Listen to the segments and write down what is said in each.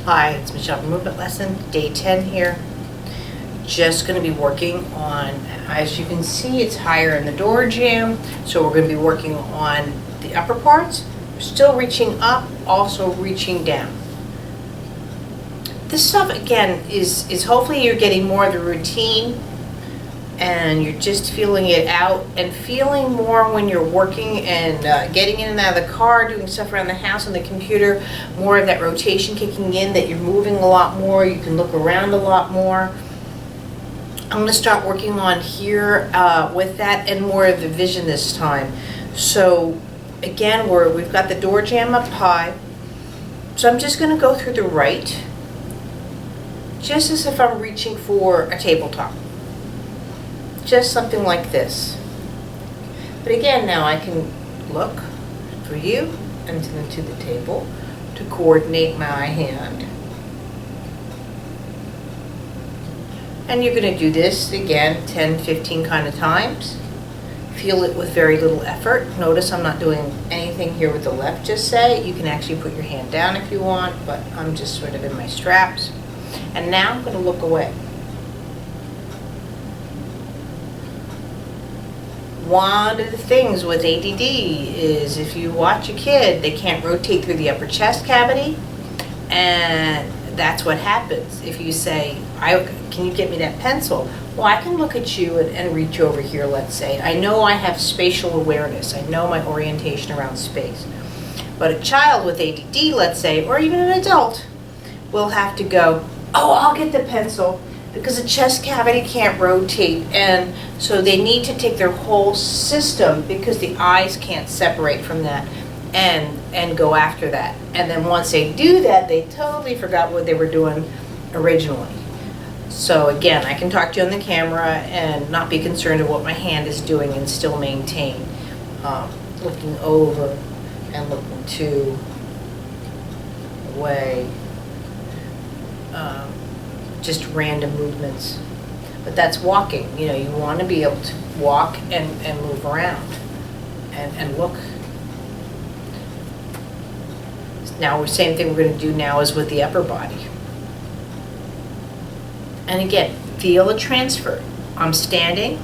Hi, it's Michelle from Movement Lesson, day 10 here. Just going to be working on, as you can see, it's higher in the door jamb, so we're going to be working on the upper parts. Still reaching up, also reaching down. This stuff, again, is hopefully you're getting more of the routine and you're just feeling it out and feeling more when you're working and getting in and out of the car, doing stuff around the house on the computer, more of that rotation kicking in, that you're moving a lot more, you can look around a lot more. I'm going to start working on here with that and more of the vision this time. So again, we've got the door jamb up high, so I'm just going to go through the right, just as if I'm reaching for a tabletop. Just something like this. But again, now I can look for you and to the table to coordinate my hand. And you're going to do this again 10, 15 kind of times. Feel it with very little effort. Notice I'm not doing anything here with the left, just say. You can actually put your hand down if you want, but I'm just sort of in my straps. And now I'm going to look away. One of the things with ADD is if you watch a kid, they can't rotate through the upper chest cavity, and that's what happens. If you say, can you get me that pencil? Well, I can look at you and reach over here, let's say. I know I have spatial awareness. I know my orientation around space. But a child with ADD, let's say, or even an adult, will have to go, oh, I'll get the pencil, because the chest cavity can't rotate, and so they need to take their whole system, because the eyes can't separate from that, and go after that. And then once they do that, they totally forgot what they were doing originally. So again, I can talk to you on the camera and not be concerned with what my hand is doing and still maintain looking over and looking to, away, just random movements. But that's walking. You know, you want to be able to walk and move around and look. Now, the same thing we're going to do now is with the upper body. And again, feel the transfer. I'm standing.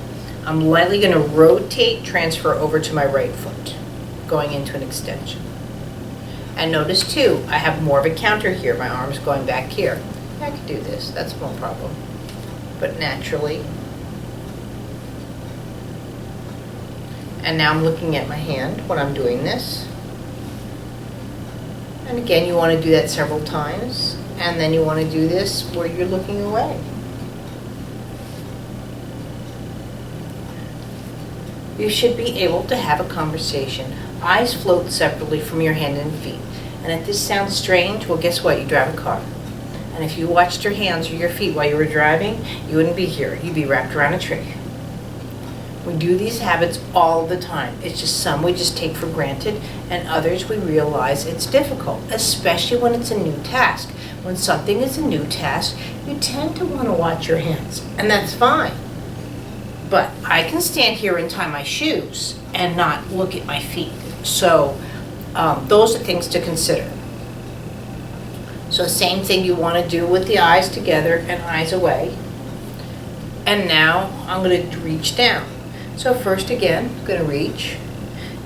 I'm lightly going to rotate, transfer over to my right foot, going into an extension. And notice too, I have more of a counter here. My arm's going back here. I could do this, that's no problem. But naturally. And now I'm looking at my hand when I'm doing this. And again, you want to do that several times. And then you want to do this where you're looking away. You should be able to have a conversation. Eyes float separately from your hand and feet. And if this sounds strange, well, guess what? You drive a car. And if you watched your hands or your feet while you were driving, you wouldn't be here. You'd be wrapped around a tree. We do these habits all the time. It's just some we just take for granted, and others we realize it's difficult, especially when it's a new task. When something is a new task, you tend to want to watch your hands, and that's fine. But I can stand here and tie my shoes and not look at my feet. So those are things to consider. So same thing you want to do with the eyes together and eyes away. And now I'm going to reach down. So first again, I'm going to reach.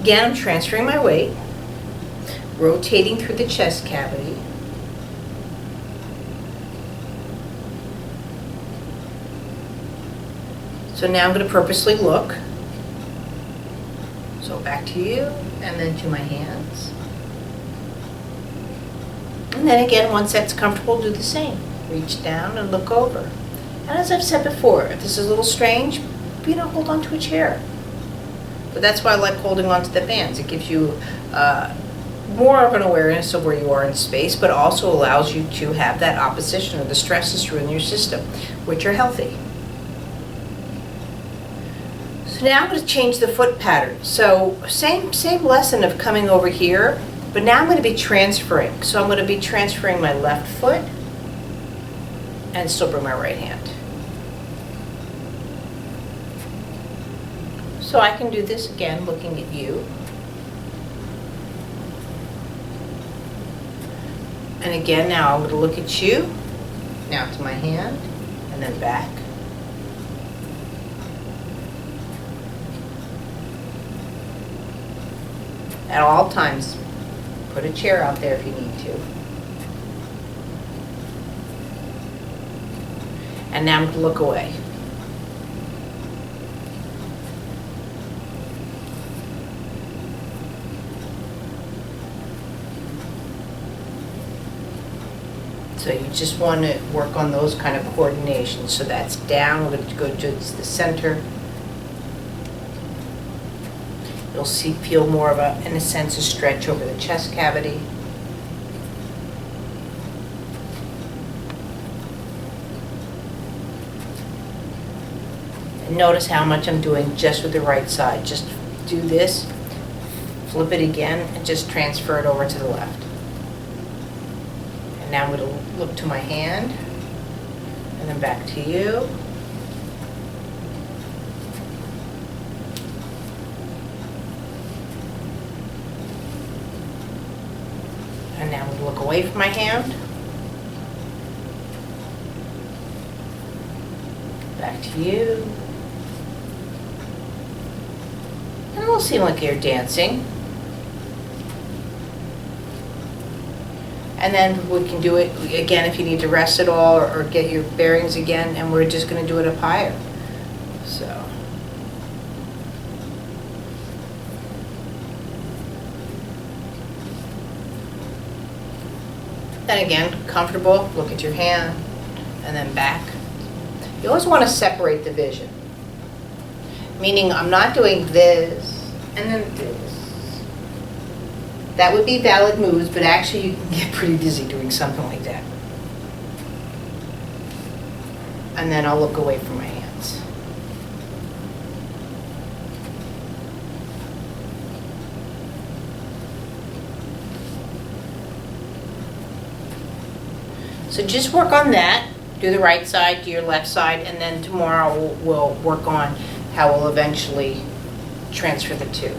Again, I'm transferring my weight, rotating through the chest cavity. So now I'm going to purposely look. So back to you, and then to my hands. And then again, once that's comfortable, do the same. Reach down and look over. And as I've said before, if this is a little strange, hold on to a chair. But that's why I like holding on to the bands. It gives you more of an awareness of where you are in space, but also allows you to have that opposition or the stresses through in your system, which are healthy. So now I'm going to change the foot pattern. So same lesson of coming over here, but now I'm going to be transferring. So I'm going to be transferring my left foot and still bring my right hand. So I can do this again, looking at you. And again, now I'm going to look at you, now to my hand, and then back. At all times, put a chair out there if you need to. And now I'm going to look away. So you just want to work on those kind of coordinations. So that's down, we're going to go to the center. You'll feel more of in a sense, a stretch over the chest cavity. And notice how much I'm doing just with the right side. Just do this, flip it again, and just transfer it over to the left. And now I'm going to look to my hand, and then back to you. And now I'm going to look away from my hand. Back to you. And it'll seem like you're dancing. And then we can do it again if you need to rest at all or get your bearings again, and we're just going to do it up higher. So. Then again, comfortable, look at your hand, and then back. You always want to separate the vision. Meaning I'm not doing this and then this. That would be valid moves, but actually you can get pretty dizzy doing something like that. And then I'll look away from my hands. So just work on that. Do the right side, do your left side, and then tomorrow we'll work on how we'll eventually transfer the two.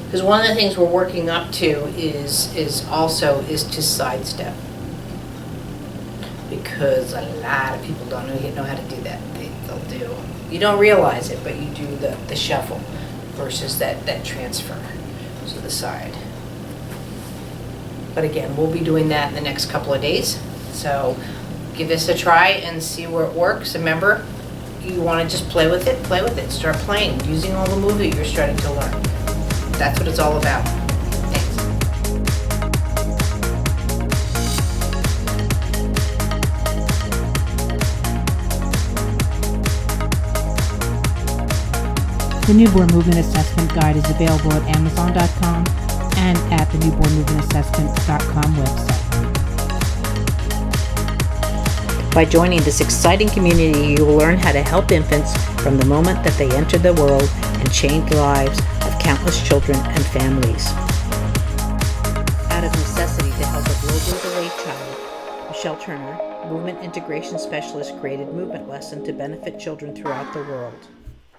Because one of the things we're working up to is to sidestep. Because a lot of people don't know how to do that. They'll do. You don't realize it, but you do the shuffle versus that transfer. So the side. But again, we'll be doing that in the next couple of days. So give this a try and see where it works. Remember, you want to just play with it. Start playing, using all the moves that you're starting to learn. That's what it's all about. Thanks. The Newborn Movement Assessment Guide is available at Amazon.com and at the newbornmovementassessment.com website. By joining this exciting community, you will learn how to help infants from the moment that they enter the world and change the lives of countless children and families. Out of necessity to help a globally delayed child, Michelle Turner, Movement Integration Specialist, created Movement Lesson to benefit children throughout the world.